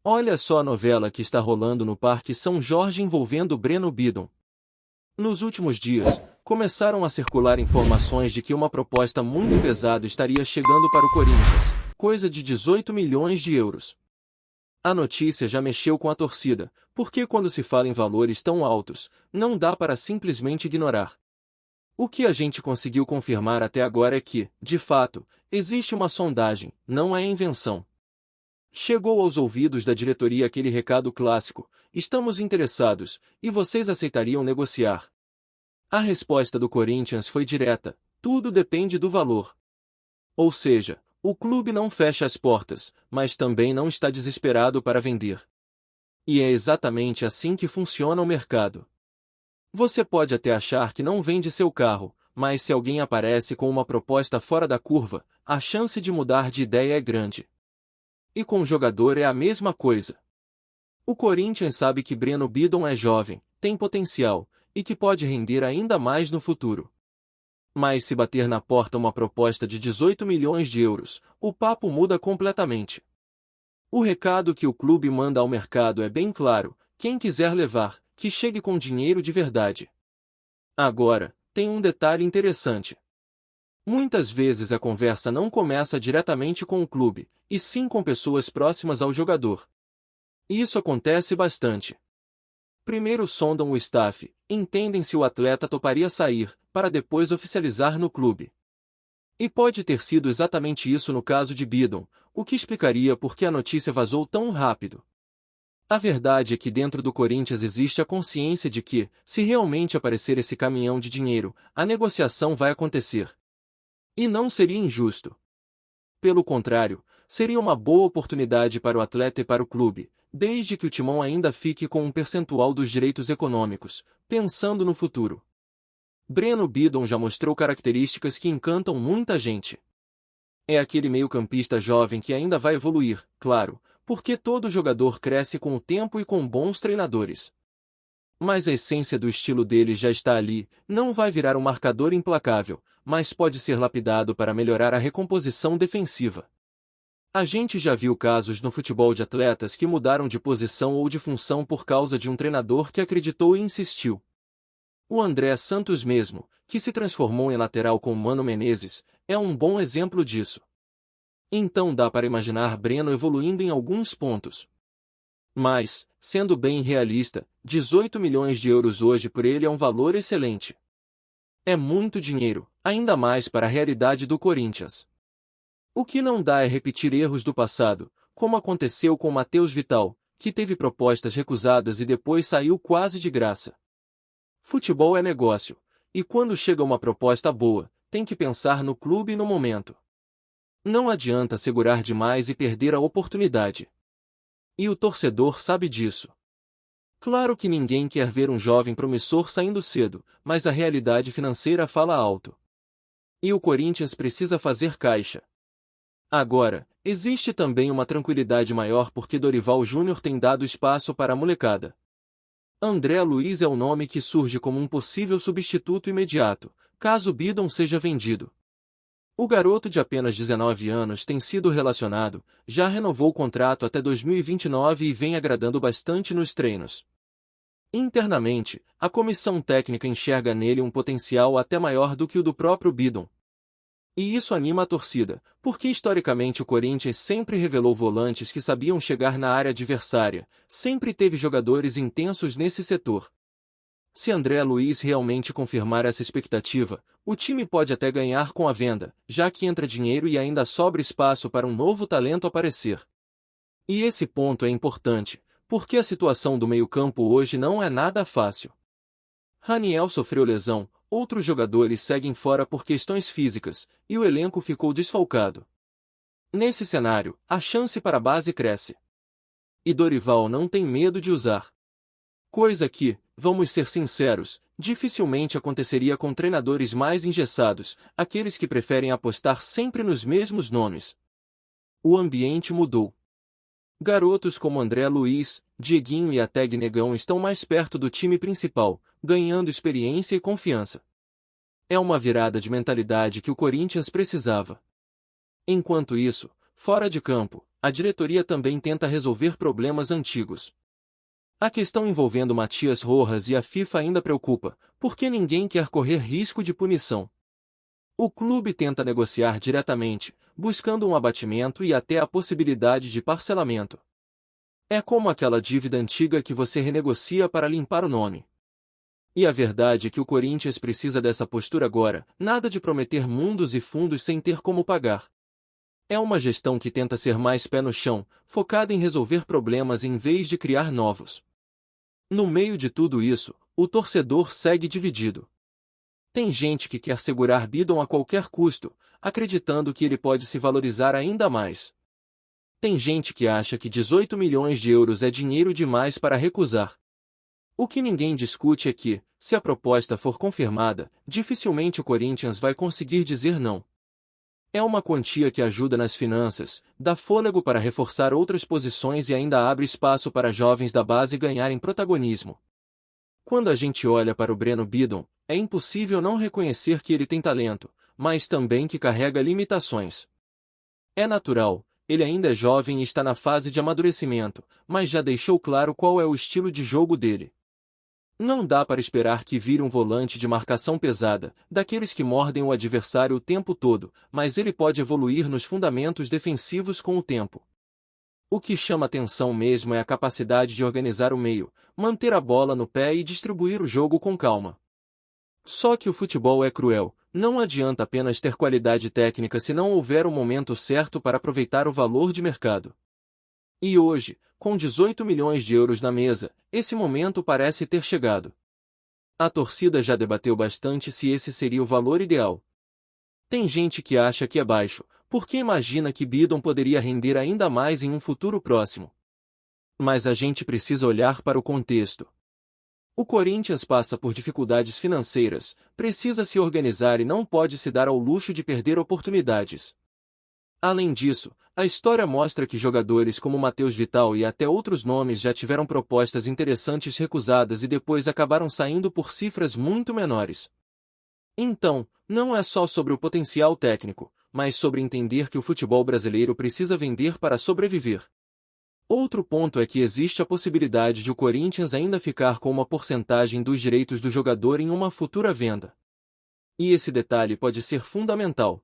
Olha só a novela que está rolando no Parque São Jorge envolvendo Breno Bidon. Nos últimos dias, começaram a circular informações de que uma proposta muito pesada estaria chegando para o Corinthians, coisa de 18 milhões de euros. A notícia já mexeu com a torcida, porque quando se fala em valores tão altos, não dá para simplesmente ignorar. O que a gente conseguiu confirmar até agora é que, de fato, existe uma sondagem, não é invenção. Chegou aos ouvidos da diretoria aquele recado clássico: estamos interessados, e vocês aceitariam negociar? A resposta do Corinthians foi direta: tudo depende do valor. Ou seja, o clube não fecha as portas, mas também não está desesperado para vender. E é exatamente assim que funciona o mercado. Você pode até achar que não vende seu carro, mas se alguém aparece com uma proposta fora da curva, a chance de mudar de ideia é grande. E com o jogador é a mesma coisa. O Corinthians sabe que Breno Bidon é jovem, tem potencial, e que pode render ainda mais no futuro. Mas se bater na porta uma proposta de 18 milhões de euros, o papo muda completamente. O recado que o clube manda ao mercado é bem claro: quem quiser levar, que chegue com dinheiro de verdade. Agora, tem um detalhe interessante. Muitas vezes a conversa não começa diretamente com o clube, e sim com pessoas próximas ao jogador. Isso acontece bastante. Primeiro sondam o staff, entendem se o atleta toparia sair, para depois oficializar no clube. E pode ter sido exatamente isso no caso de Bidon, o que explicaria por que a notícia vazou tão rápido. A verdade é que dentro do Corinthians existe a consciência de que, se realmente aparecer esse caminhão de dinheiro, a negociação vai acontecer. E não seria injusto. Pelo contrário, seria uma boa oportunidade para o atleta e para o clube, desde que o timão ainda fique com um percentual dos direitos econômicos, pensando no futuro. Breno Bidon já mostrou características que encantam muita gente. É aquele meio-campista jovem que ainda vai evoluir, claro, porque todo jogador cresce com o tempo e com bons treinadores. Mas a essência do estilo dele já está ali, não vai virar um marcador implacável, mas pode ser lapidado para melhorar a recomposição defensiva. A gente já viu casos no futebol de atletas que mudaram de posição ou de função por causa de um treinador que acreditou e insistiu. O André Santos mesmo, que se transformou em lateral com Mano Menezes, é um bom exemplo disso. Então dá para imaginar Breno evoluindo em alguns pontos. Mas, sendo bem realista, 18 milhões de euros hoje por ele é um valor excelente. É muito dinheiro, ainda mais para a realidade do Corinthians. O que não dá é repetir erros do passado, como aconteceu com Matheus Vital, que teve propostas recusadas e depois saiu quase de graça. Futebol é negócio, e quando chega uma proposta boa, tem que pensar no clube e no momento. Não adianta segurar demais e perder a oportunidade. E o torcedor sabe disso. Claro que ninguém quer ver um jovem promissor saindo cedo, mas a realidade financeira fala alto. E o Corinthians precisa fazer caixa. Agora, existe também uma tranquilidade maior porque Dorival Júnior tem dado espaço para a molecada. André Luiz é o nome que surge como um possível substituto imediato, caso Bidon seja vendido. O garoto de apenas 19 anos tem sido relacionado, já renovou o contrato até 2029 e vem agradando bastante nos treinos. Internamente, a comissão técnica enxerga nele um potencial até maior do que o do próprio Bidon. E isso anima a torcida, porque historicamente o Corinthians sempre revelou volantes que sabiam chegar na área adversária, sempre teve jogadores intensos nesse setor. Se André Luiz realmente confirmar essa expectativa, o time pode até ganhar com a venda, já que entra dinheiro e ainda sobra espaço para um novo talento aparecer. E esse ponto é importante, porque a situação do meio-campo hoje não é nada fácil. Raniel sofreu lesão, outros jogadores seguem fora por questões físicas, e o elenco ficou desfalcado. Nesse cenário, a chance para a base cresce. E Dorival não tem medo de usar. Coisa que, vamos ser sinceros, dificilmente aconteceria com treinadores mais engessados, aqueles que preferem apostar sempre nos mesmos nomes. O ambiente mudou. Garotos como André Luiz, Dieguinho e até Negão estão mais perto do time principal, ganhando experiência e confiança. É uma virada de mentalidade que o Corinthians precisava. Enquanto isso, fora de campo, a diretoria também tenta resolver problemas antigos. A questão envolvendo Matias Rojas e a FIFA ainda preocupa, porque ninguém quer correr risco de punição. O clube tenta negociar diretamente, buscando um abatimento e até a possibilidade de parcelamento. É como aquela dívida antiga que você renegocia para limpar o nome. E a verdade é que o Corinthians precisa dessa postura agora, nada de prometer mundos e fundos sem ter como pagar. É uma gestão que tenta ser mais pé no chão, focada em resolver problemas em vez de criar novos. No meio de tudo isso, o torcedor segue dividido. Tem gente que quer segurar Bidon a qualquer custo, acreditando que ele pode se valorizar ainda mais. Tem gente que acha que 18 milhões de euros é dinheiro demais para recusar. O que ninguém discute é que, se a proposta for confirmada, dificilmente o Corinthians vai conseguir dizer não. É uma quantia que ajuda nas finanças, dá fôlego para reforçar outras posições e ainda abre espaço para jovens da base ganharem protagonismo. Quando a gente olha para o Breno Bidon, é impossível não reconhecer que ele tem talento, mas também que carrega limitações. É natural, ele ainda é jovem e está na fase de amadurecimento, mas já deixou claro qual é o estilo de jogo dele. Não dá para esperar que vire um volante de marcação pesada, daqueles que mordem o adversário o tempo todo, mas ele pode evoluir nos fundamentos defensivos com o tempo. O que chama atenção mesmo é a capacidade de organizar o meio, manter a bola no pé e distribuir o jogo com calma. Só que o futebol é cruel, não adianta apenas ter qualidade técnica se não houver o momento certo para aproveitar o valor de mercado. E hoje, com 18 milhões de euros na mesa, esse momento parece ter chegado. A torcida já debateu bastante se esse seria o valor ideal. Tem gente que acha que é baixo, porque imagina que Bidon poderia render ainda mais em um futuro próximo. Mas a gente precisa olhar para o contexto. O Corinthians passa por dificuldades financeiras, precisa se organizar e não pode se dar ao luxo de perder oportunidades. Além disso, a história mostra que jogadores como Matheus Vital e até outros nomes já tiveram propostas interessantes recusadas e depois acabaram saindo por cifras muito menores. Então, não é só sobre o potencial técnico, mas sobre entender que o futebol brasileiro precisa vender para sobreviver. Outro ponto é que existe a possibilidade de o Corinthians ainda ficar com uma porcentagem dos direitos do jogador em uma futura venda. E esse detalhe pode ser fundamental.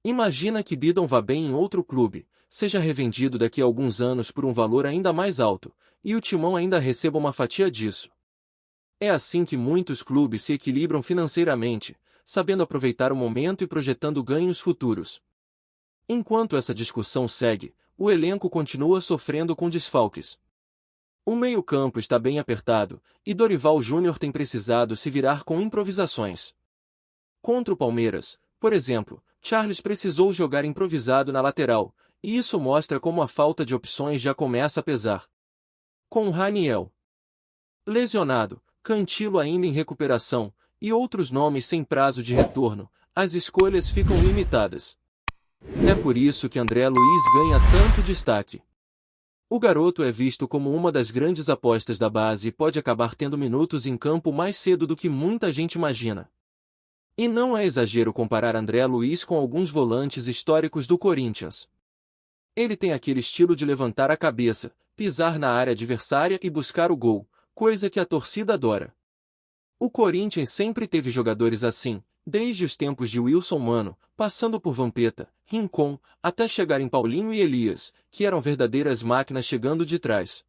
Imagina que Bidon vá bem em outro clube, seja revendido daqui a alguns anos por um valor ainda mais alto, e o Timão ainda receba uma fatia disso. É assim que muitos clubes se equilibram financeiramente, sabendo aproveitar o momento e projetando ganhos futuros. Enquanto essa discussão segue, o elenco continua sofrendo com desfalques. O meio-campo está bem apertado, e Dorival Júnior tem precisado se virar com improvisações. Contra o Palmeiras, por exemplo, Charles precisou jogar improvisado na lateral, e isso mostra como a falta de opções já começa a pesar. Com Raniel lesionado, Cantilo ainda em recuperação, e outros nomes sem prazo de retorno, as escolhas ficam limitadas. É por isso que André Luiz ganha tanto destaque. O garoto é visto como uma das grandes apostas da base e pode acabar tendo minutos em campo mais cedo do que muita gente imagina. E não é exagero comparar André Luiz com alguns volantes históricos do Corinthians. Ele tem aquele estilo de levantar a cabeça, pisar na área adversária e buscar o gol, coisa que a torcida adora. O Corinthians sempre teve jogadores assim, desde os tempos de Wilson Mano, passando por Vampeta, Rincon, até chegar em Paulinho e Elias, que eram verdadeiras máquinas chegando de trás.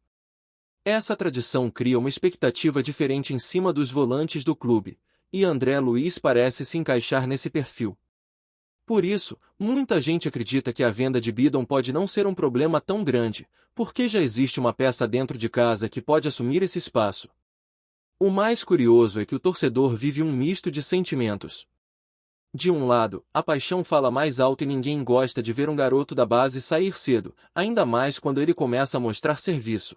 Essa tradição cria uma expectativa diferente em cima dos volantes do clube, e André Luiz parece se encaixar nesse perfil. Por isso, muita gente acredita que a venda de Bidon pode não ser um problema tão grande, porque já existe uma peça dentro de casa que pode assumir esse espaço. O mais curioso é que o torcedor vive um misto de sentimentos. De um lado, a paixão fala mais alto e ninguém gosta de ver um garoto da base sair cedo, ainda mais quando ele começa a mostrar serviço.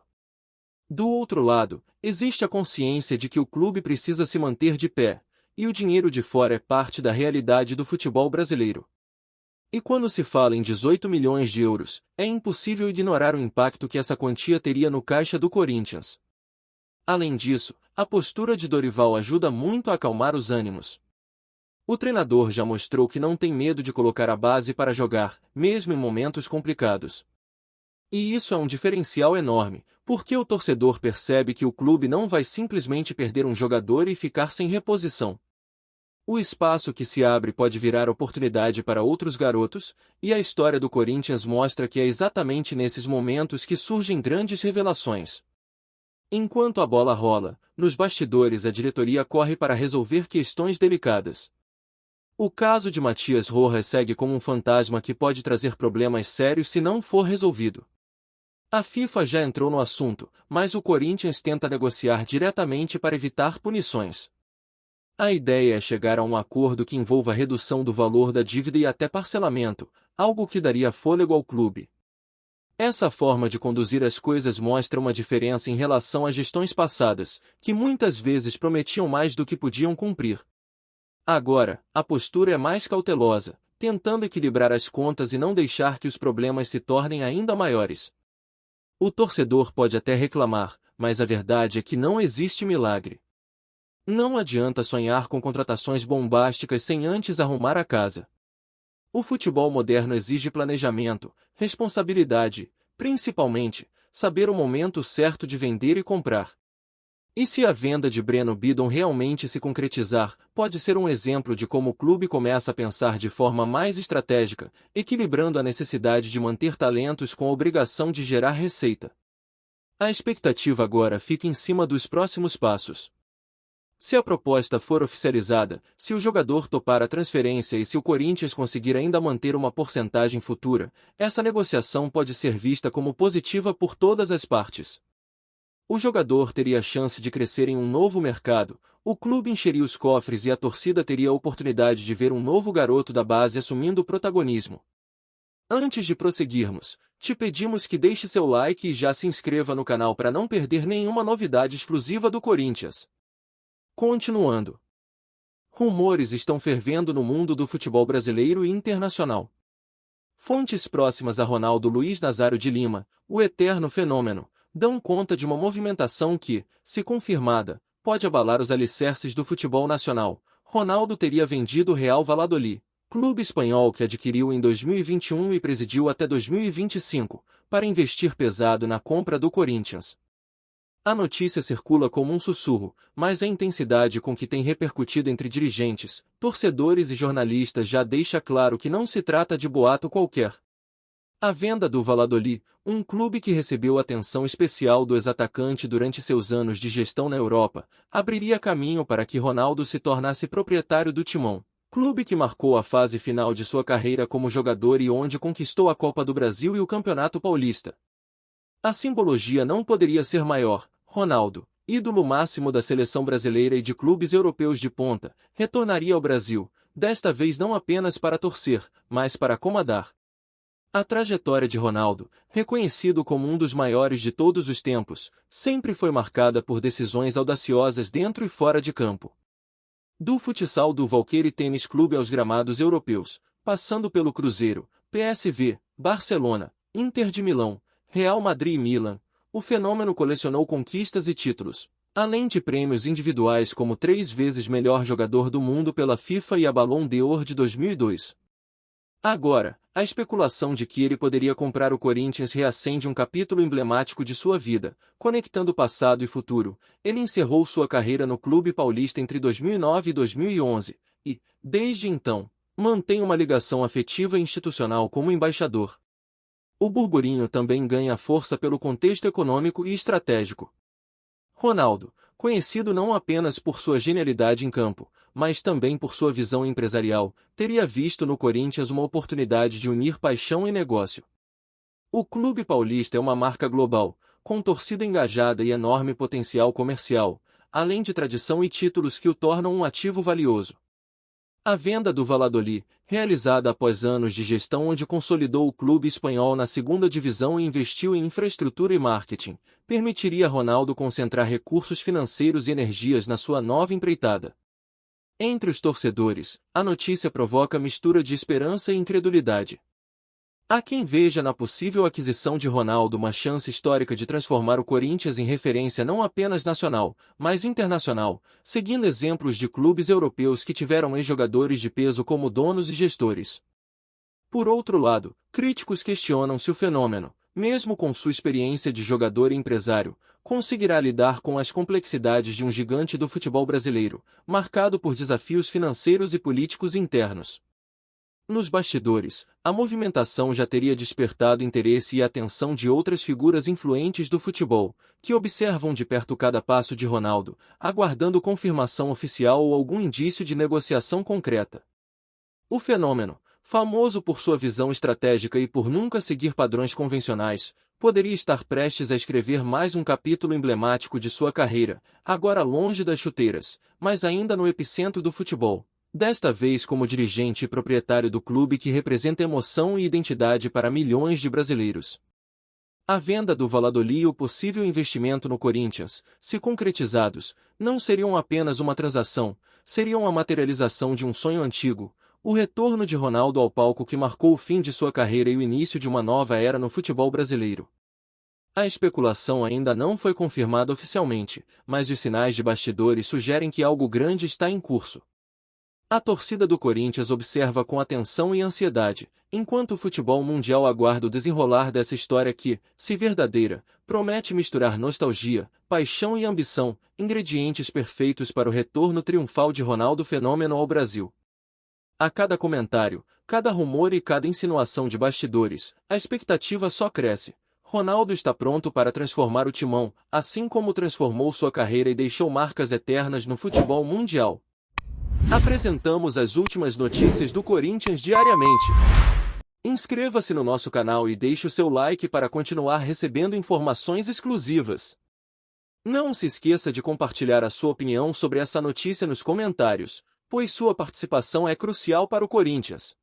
Do outro lado, existe a consciência de que o clube precisa se manter de pé, e o dinheiro de fora é parte da realidade do futebol brasileiro. E quando se fala em 18 milhões de euros, é impossível ignorar o impacto que essa quantia teria no caixa do Corinthians. Além disso, a postura de Dorival ajuda muito a acalmar os ânimos. O treinador já mostrou que não tem medo de colocar a base para jogar, mesmo em momentos complicados. E isso é um diferencial enorme, porque o torcedor percebe que o clube não vai simplesmente perder um jogador e ficar sem reposição. O espaço que se abre pode virar oportunidade para outros garotos, e a história do Corinthians mostra que é exatamente nesses momentos que surgem grandes revelações. Enquanto a bola rola, nos bastidores a diretoria corre para resolver questões delicadas. O caso de Matias Rojas segue como um fantasma que pode trazer problemas sérios se não for resolvido. A FIFA já entrou no assunto, mas o Corinthians tenta negociar diretamente para evitar punições. A ideia é chegar a um acordo que envolva redução do valor da dívida e até parcelamento, algo que daria fôlego ao clube. Essa forma de conduzir as coisas mostra uma diferença em relação às gestões passadas, que muitas vezes prometiam mais do que podiam cumprir. Agora, a postura é mais cautelosa, tentando equilibrar as contas e não deixar que os problemas se tornem ainda maiores. O torcedor pode até reclamar, mas a verdade é que não existe milagre. Não adianta sonhar com contratações bombásticas sem antes arrumar a casa. O futebol moderno exige planejamento, responsabilidade, principalmente, saber o momento certo de vender e comprar. E se a venda de Breno Bidon realmente se concretizar, pode ser um exemplo de como o clube começa a pensar de forma mais estratégica, equilibrando a necessidade de manter talentos com a obrigação de gerar receita. A expectativa agora fica em cima dos próximos passos. Se a proposta for oficializada, se o jogador topar a transferência e se o Corinthians conseguir ainda manter uma porcentagem futura, essa negociação pode ser vista como positiva por todas as partes. O jogador teria a chance de crescer em um novo mercado, o clube encheria os cofres e a torcida teria a oportunidade de ver um novo garoto da base assumindo o protagonismo. Antes de prosseguirmos, te pedimos que deixe seu like e já se inscreva no canal para não perder nenhuma novidade exclusiva do Corinthians. Continuando. Rumores estão fervendo no mundo do futebol brasileiro e internacional. Fontes próximas a Ronaldo Luiz Nazário de Lima, o eterno fenômeno, dão conta de uma movimentação que, se confirmada, pode abalar os alicerces do futebol nacional. Ronaldo teria vendido o Real Valladolid, clube espanhol que adquiriu em 2021 e presidiu até 2025, para investir pesado na compra do Corinthians. A notícia circula como um sussurro, mas a intensidade com que tem repercutido entre dirigentes, torcedores e jornalistas já deixa claro que não se trata de boato qualquer. A venda do Valladolid, um clube que recebeu atenção especial do ex-atacante durante seus anos de gestão na Europa, abriria caminho para que Ronaldo se tornasse proprietário do Timão, clube que marcou a fase final de sua carreira como jogador e onde conquistou a Copa do Brasil e o Campeonato Paulista. A simbologia não poderia ser maior. Ronaldo, ídolo máximo da seleção brasileira e de clubes europeus de ponta, retornaria ao Brasil, desta vez não apenas para torcer, mas para comandar. A trajetória de Ronaldo, reconhecido como um dos maiores de todos os tempos, sempre foi marcada por decisões audaciosas dentro e fora de campo. Do futsal do Valqueire Tênis Clube aos gramados europeus, passando pelo Cruzeiro, PSV, Barcelona, Inter de Milão, Real Madrid e Milan, o fenômeno colecionou conquistas e títulos, além de prêmios individuais como 3 vezes melhor jogador do mundo pela FIFA e a Ballon d'Or de 2002. Agora, a especulação de que ele poderia comprar o Corinthians reacende um capítulo emblemático de sua vida, conectando passado e futuro. Ele encerrou sua carreira no clube paulista entre 2009 e 2011, e, desde então, mantém uma ligação afetiva e institucional como embaixador. O burburinho também ganha força pelo contexto econômico e estratégico. Ronaldo, conhecido não apenas por sua genialidade em campo, mas também por sua visão empresarial, teria visto no Corinthians uma oportunidade de unir paixão e negócio. O clube paulista é uma marca global, com torcida engajada e enorme potencial comercial, além de tradição e títulos que o tornam um ativo valioso. A venda do Valladolid, realizada após anos de gestão onde consolidou o clube espanhol na segunda divisão e investiu em infraestrutura e marketing, permitiria a Ronaldo concentrar recursos financeiros e energias na sua nova empreitada. Entre os torcedores, a notícia provoca mistura de esperança e incredulidade. Há quem veja na possível aquisição de Ronaldo uma chance histórica de transformar o Corinthians em referência não apenas nacional, mas internacional, seguindo exemplos de clubes europeus que tiveram ex-jogadores de peso como donos e gestores. Por outro lado, críticos questionam se o fenômeno, mesmo com sua experiência de jogador e empresário, conseguirá lidar com as complexidades de um gigante do futebol brasileiro, marcado por desafios financeiros e políticos internos. Nos bastidores, a movimentação já teria despertado interesse e atenção de outras figuras influentes do futebol, que observam de perto cada passo de Ronaldo, aguardando confirmação oficial ou algum indício de negociação concreta. O fenômeno, famoso por sua visão estratégica e por nunca seguir padrões convencionais, poderia estar prestes a escrever mais um capítulo emblemático de sua carreira, agora longe das chuteiras, mas ainda no epicentro do futebol. Desta vez como dirigente e proprietário do clube que representa emoção e identidade para milhões de brasileiros. A venda do Valladolid e o possível investimento no Corinthians, se concretizados, não seriam apenas uma transação, seriam a materialização de um sonho antigo, o retorno de Ronaldo ao palco que marcou o fim de sua carreira e o início de uma nova era no futebol brasileiro. A especulação ainda não foi confirmada oficialmente, mas os sinais de bastidores sugerem que algo grande está em curso. A torcida do Corinthians observa com atenção e ansiedade, enquanto o futebol mundial aguarda o desenrolar dessa história que, se verdadeira, promete misturar nostalgia, paixão e ambição, ingredientes perfeitos para o retorno triunfal de Ronaldo Fenômeno ao Brasil. A cada comentário, cada rumor e cada insinuação de bastidores, a expectativa só cresce. Ronaldo está pronto para transformar o timão, assim como transformou sua carreira e deixou marcas eternas no futebol mundial. Apresentamos as últimas notícias do Corinthians diariamente. Inscreva-se no nosso canal e deixe o seu like para continuar recebendo informações exclusivas. Não se esqueça de compartilhar a sua opinião sobre essa notícia nos comentários, pois sua participação é crucial para o Corinthians.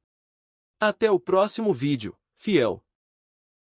Até o próximo vídeo, fiel!